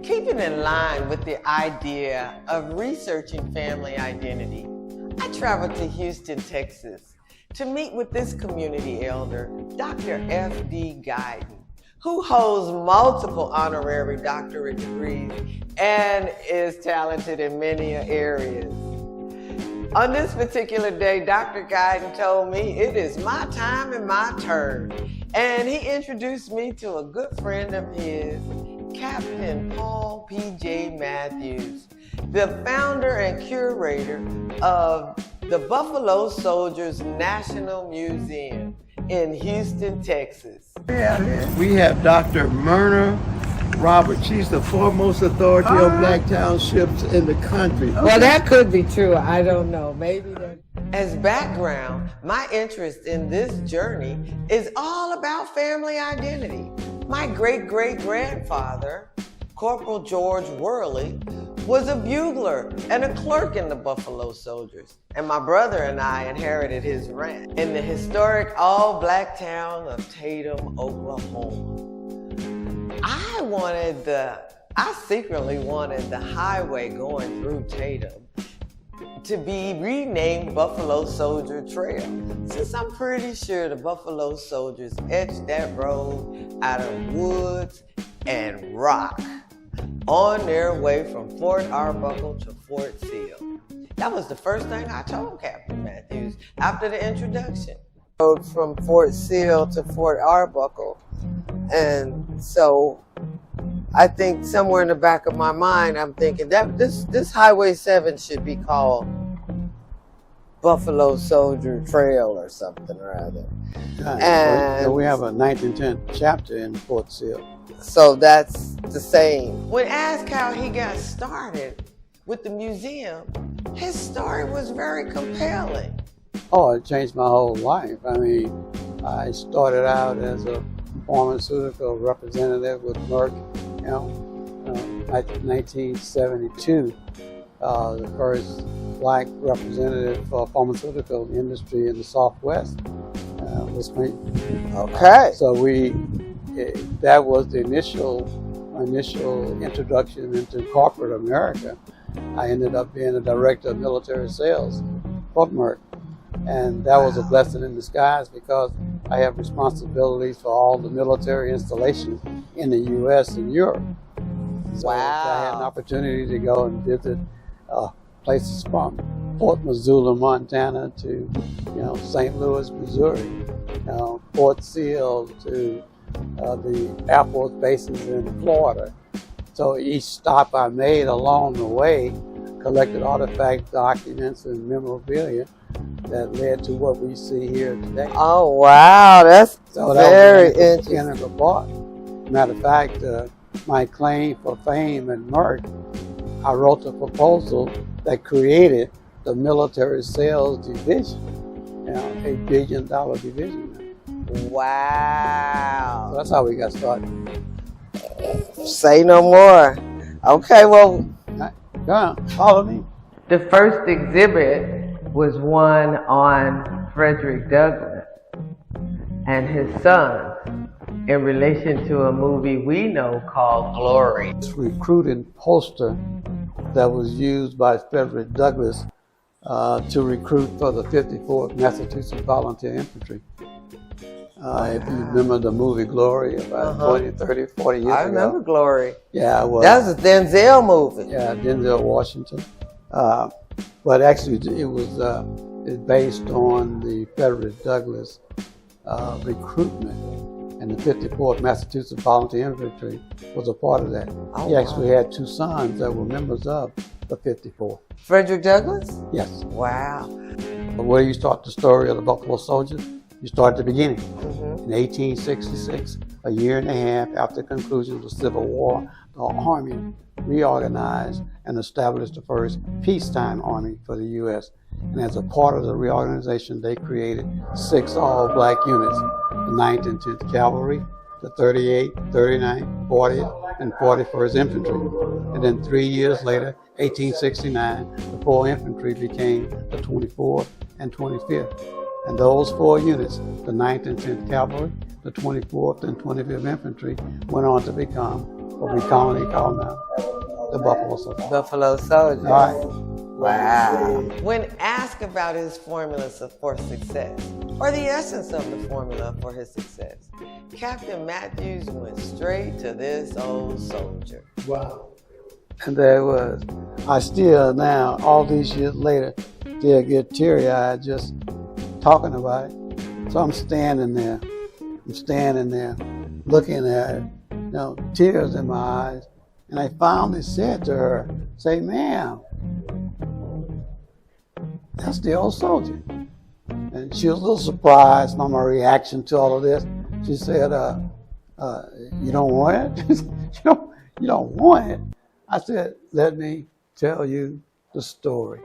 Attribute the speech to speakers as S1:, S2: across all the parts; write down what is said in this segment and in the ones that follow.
S1: Keeping in line with the idea of researching family identity, I traveled to Houston, Texas to meet with this community elder, Dr. F.D. Guyton, who holds multiple honorary doctorate degrees and is talented in many areas. On this particular day, Dr. Guyton told me it is my time and my turn, and he introduced me to a good friend of his, Captain Paul P.J. Matthews, the founder and curator of the Buffalo Soldiers National Museum in Houston, Texas.
S2: We have Dr. Myrna Roberts. She's the foremost authority on black townships in the country.
S1: Well, that could be true. I don't know. Maybe that. As background, my interest in this journey is all about family identity. My great-great-grandfather, Corporal George Worley, was a bugler and a clerk in the Buffalo Soldiers, and my brother and I inherited his ranch in the historic all-black town of Tatum, Oklahoma. I secretly wanted the highway going through Tatum to be renamed Buffalo Soldier Trail, since I'm pretty sure the Buffalo Soldiers etched that road out of woods and rock on their way from Fort Arbuckle to Fort Sill. That was the first thing I told Captain Matthews after the introduction. Road from Fort Sill to Fort Arbuckle, and so I think somewhere in the back of my mind, I'm thinking that this Highway 7 should be called Buffalo Soldier Trail or something or other.
S2: And we have a 9th and 10th chapter in Fort Sill.
S1: So that's the same. When asked how he got started with the museum, his story was very compelling.
S2: Oh, it changed my whole life. I mean, I started out as a pharmaceutical representative with Merck, 1972, the first black representative for pharmaceutical industry in the Southwest was me.
S1: Okay.
S2: So that was the initial introduction into corporate America. I ended up being the director of military sales for Merck. And that was a blessing in disguise because I have responsibilities for all the military installations in the U.S. and Europe. So I had an opportunity to go and visit places from Fort Missoula, Montana to St. Louis, Missouri, Fort Sill to the Air Force bases in Florida. So each stop I made along the way collected artifacts, documents, and memorabilia that led to what we see here today.
S1: Oh, wow, that's very interesting.
S2: Integral part. Matter of fact, my claim for fame at Merck, I wrote a proposal that created the military sales division, $1 billion division.
S1: Wow.
S2: So that's how we got started.
S1: Say no more. Okay, well,
S2: go on, follow me.
S1: The first exhibit was one on Fredick Douglas and his sons in relation to a movie we know called Glory.
S2: This recruiting poster that was used by Fredick Douglas to recruit for the 54th Massachusetts Volunteer Infantry. If you remember the movie Glory about 20, 30, 40 years ago.
S1: I remember Glory.
S2: Yeah, well,
S1: that was a Denzel movie.
S2: Yeah, Denzel Washington. But actually, it was based on the Fredick Douglas recruitment, and the 54th Massachusetts Volunteer Infantry was a part of that. He actually had two sons that were members of the 54th.
S1: Fredick Douglas?
S2: Yes.
S1: Wow.
S2: Where you start the story of the Buffalo Soldiers, you start at the beginning. In 1866, a year and a half after the conclusion of the Civil War, the Army reorganized and established the first peacetime army for the U.S. And as a part of the reorganization, they created 6 all-black units, the 9th and 10th Cavalry, the 38th, 39th, 40th, and 41st Infantry. And then 3 years later, 1869, the 4th Infantry became the 24th and 25th. And those 4 units, the 9th and 10th Cavalry, the 24th and 25th Infantry, went on to become what we commonly call now the Buffalo Soldier.
S1: Buffalo Soldier.
S2: All right.
S1: Wow. When asked about his formulas for success, or the essence of the formula for his success, Captain Matthews went straight to this old soldier.
S2: Wow. And there it was. I still now, all these years later, still get teary-eyed just talking about it. So I'm standing there, looking at it, tears in my eyes. And I finally said to her, say, ma'am, that's the old soldier. And she was a little surprised by my reaction to all of this. She said, you don't want it? you don't want it? I said, let me tell you the story.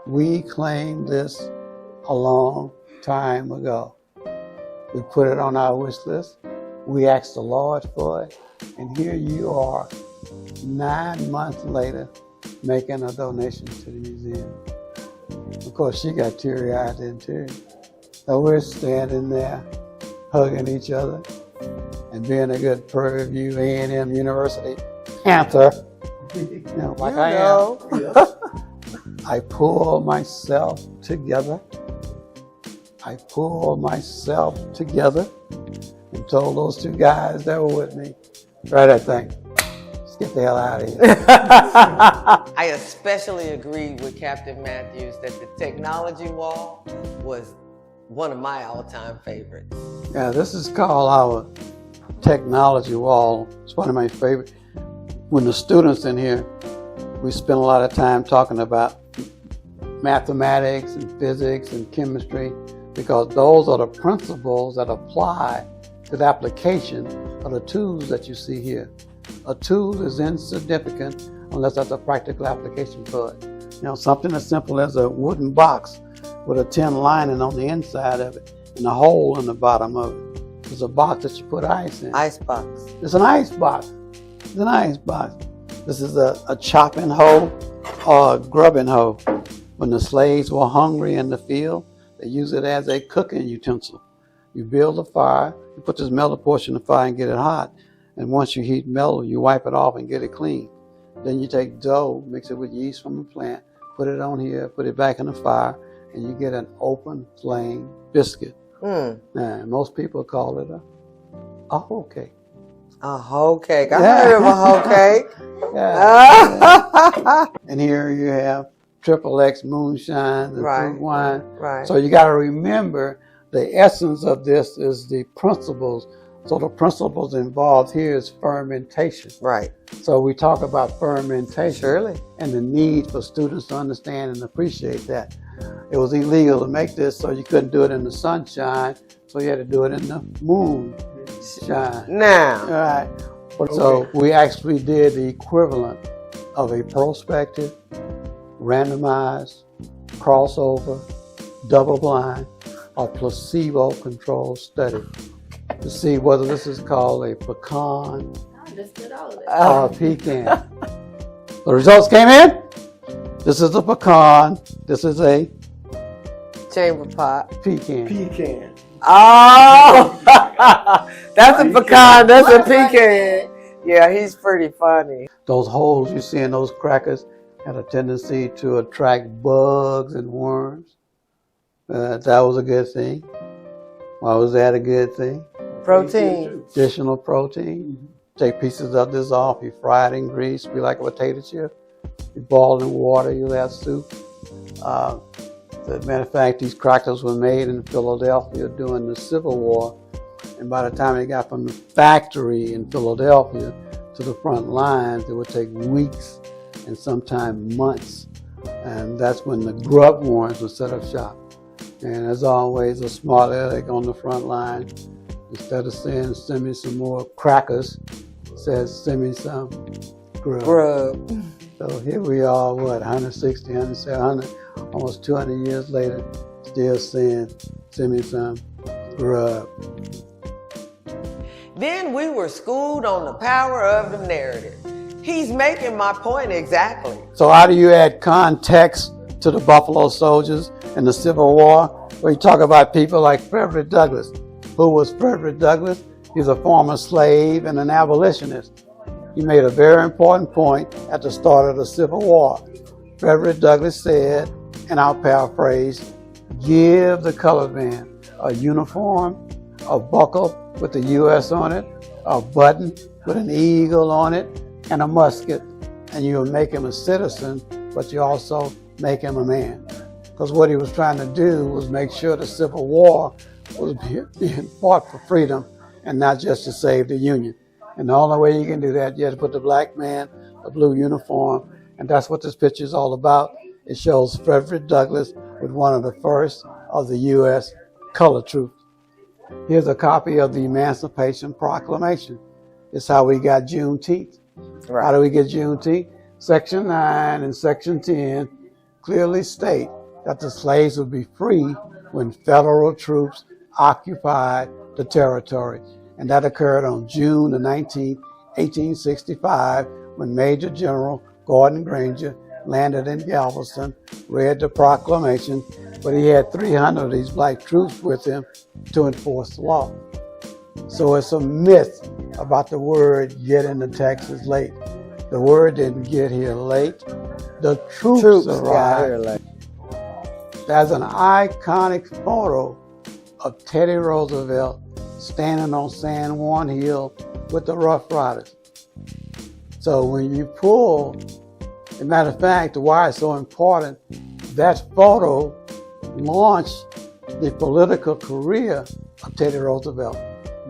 S2: We claimed this a long time ago. We put it on our wish list. We asked the Lord for it. And here you are, 9 months later, making a donation to the museum. Of course, she got teary-eyed then too. So we're standing there, hugging each other, and being a good Prairie View A&M University Panther, like I am. I pulled myself together. and told those two guys that were with me, try that thing. Let's get the hell out of here.
S1: I especially agreed with Captain Matthews that the technology wall was one of my all-time favorites.
S2: Yeah, this is called our technology wall. It's one of my favorites. When the students in here, we spend a lot of time talking about mathematics and physics and chemistry, because those are the principles that apply to the application of the tools that you see here. A tool is insignificant unless there's a practical application for it. Something as simple as a wooden box with a tin lining on the inside of it and a hole in the bottom of it. It's a box that you put ice in.
S1: Ice box.
S2: It's an ice box. It's an ice box. This is a chopping hoe or a grubbing hoe. When the slaves were hungry in the field, they use it as a cooking utensil. You build a fire, you put this metal portion in the fire and get it hot. And once you heat metal, you wipe it off and get it clean. Then you take dough, mix it with yeast from a plant, put it on here, put it back in the fire, and you get an open flame biscuit. Now, most people call it a hoe cake.
S1: A hoe cake. I heard of a hoe cake.
S2: Yeah. And here you have XXX moonshine and fruit wine.
S1: Right.
S2: So you got to remember the essence of this is the principles. So the principles involved here is fermentation.
S1: Right.
S2: So we talk about fermentation.
S1: Surely.
S2: And the need for students to understand and appreciate that. It was illegal to make this, so you couldn't do it in the sunshine, so you had to do it in the moonshine.
S1: Now.
S2: All right. So we actually did the equivalent of a prospective, randomized, crossover, double-blind, or placebo-controlled study to see whether this is called a pecan or a pecan. The results came in. This is a pecan. This is a
S1: chamber pot.
S2: Pecan.
S1: Oh, that's a pecan. That's a pecan. Yeah, he's pretty funny.
S2: Those holes you see in those crackers had a tendency to attract bugs and worms. That was a good thing. Why was that a good thing?
S1: Protein.
S2: Additional protein. Take pieces of this off. You fry it in grease. Be like a potato chip. You boil it in water. You'll have soup. As a matter of fact, these crackers were made in Philadelphia during the Civil War. And by the time they got from the factory in Philadelphia to the front lines, it would take weeks and sometimes months. And that's when the grub warrants would set up shop. And as always, a smart aleck on the front line, instead of saying, send me some more crackers, says, send me some grub. So here we are, 160, 170, almost 200 years later, still saying, send me some grub.
S1: Then we were schooled on the power of the narrative. He's making my point exactly.
S2: So how do you add context to the Buffalo Soldiers and the Civil War? Well, you talk about people like Fredick Douglas. Who was Fredick Douglas? He's a former slave and an abolitionist. he made a very important point at the start of the Civil War. Fredick Douglas said, and I'll paraphrase, "Give the colored man a uniform, a buckle with the U.S. on it, a button with an eagle on it, and a musket, and you'll make him a citizen, but you also make him a man." Because what he was trying to do was make sure the Civil War was being fought for freedom and not just to save the Union. And the only way you can do that, you have to put the black man, a blue uniform, and that's what this picture is all about. It shows Fredick Douglas with one of the first of the U.S. colored troops. Here's a copy of the Emancipation Proclamation. It's how we got Juneteenth. Right. How do we get Juneteenth? Section 9 and Section 10 clearly state that the slaves would be free when federal troops occupied the territory. And that occurred on June the 19th, 1865, when Major General Gordon Granger landed in Galveston, read the proclamation, but he had 300 of these black troops with him to enforce the law. So it's a myth about the word "get into Texas" late. The word didn't get here late. The troops arrived. Got here late. There's an iconic photo of Teddy Roosevelt standing on San Juan Hill with the Rough Riders. So when you pull, as a matter of fact, why it's so important, that photo launched the political career of Teddy Roosevelt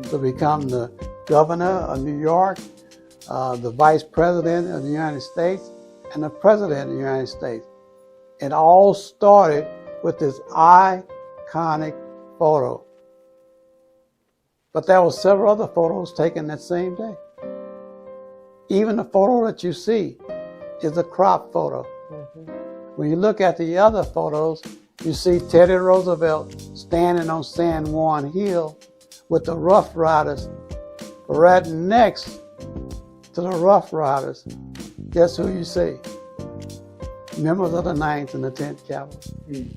S2: to become the governor of New York, the vice president of the United States, and the president of the United States. It all started with this iconic photo. But there were several other photos taken that same day. Even the photo that you see is a crop photo. Mm-hmm. When you look at the other photos, you see Teddy Roosevelt standing on San Juan Hill with the Rough Riders. Right next to the Rough Riders, guess who you see? Members of the 9th and the 10th Cavalry.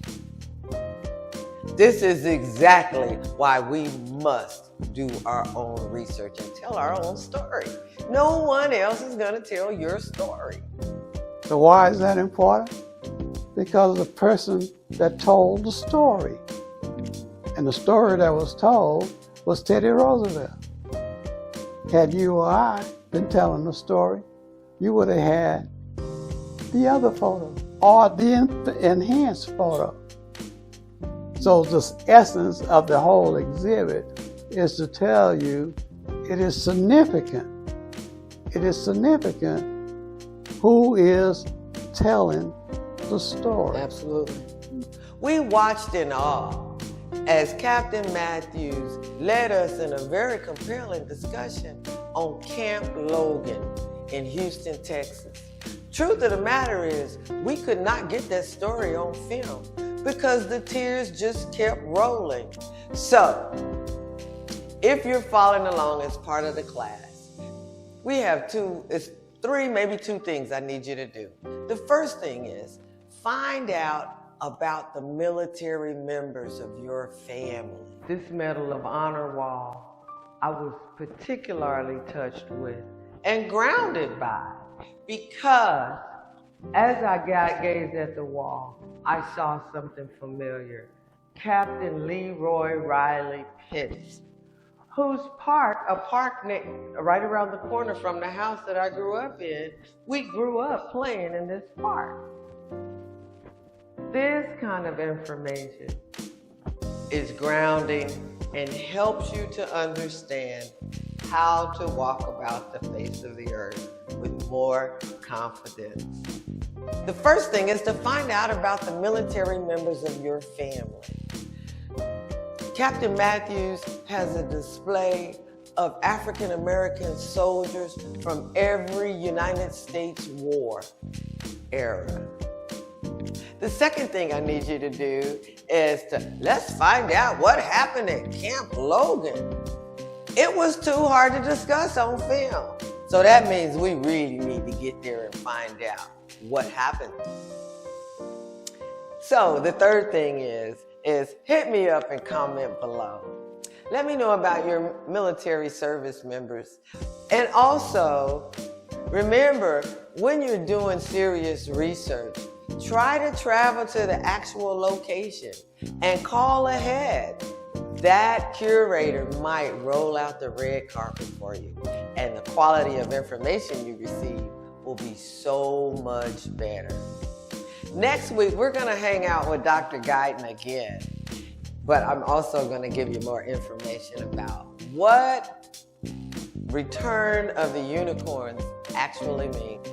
S1: This is exactly why we must do our own research and tell our own story. No one else is going to tell your story.
S2: So why is that important? Because the person that told the story, and the story that was told was Teddy Roosevelt. Had you or I been telling the story, you would have had the other photo or the enhanced photo. So the essence of the whole exhibit is to tell you it is significant. It is significant who is telling the story.
S1: Absolutely. We watched in awe as Captain Matthews led us in a very compelling discussion on Camp Logan in Houston, Texas. Truth of the matter is, we could not get that story on film because the tears just kept rolling. So, if you're following along as part of the class, we have three, maybe two things I need you to do. The first thing is find out about the military members of your family. This Medal of Honor wall, I was particularly touched with and grounded by, because as I gazed at the wall, I saw something familiar. Captain Leroy Riley Pitts, whose park right around the corner from the house that I grew up in, we grew up playing in this park. This kind of information is grounding and helps you to understand how to walk about the face of the earth with more confidence. The first thing is to find out about the military members of your family. Captain Matthews has a display of African American soldiers from every United States war era. The second thing I need you to do is let's find out what happened at Camp Logan. It was too hard to discuss on film. So that means we really need to get there and find out what happened. So the third thing is hit me up and comment below. Let me know about your military service members. And also, Remember, when you're doing serious research, try to travel to the actual location and call ahead. That curator might roll out the red carpet for you, and the quality of information you receive will be so much better. Next week, we're going to hang out with Dr. Guyton again, but I'm also going to give you more information about what return of the unicorns actually means.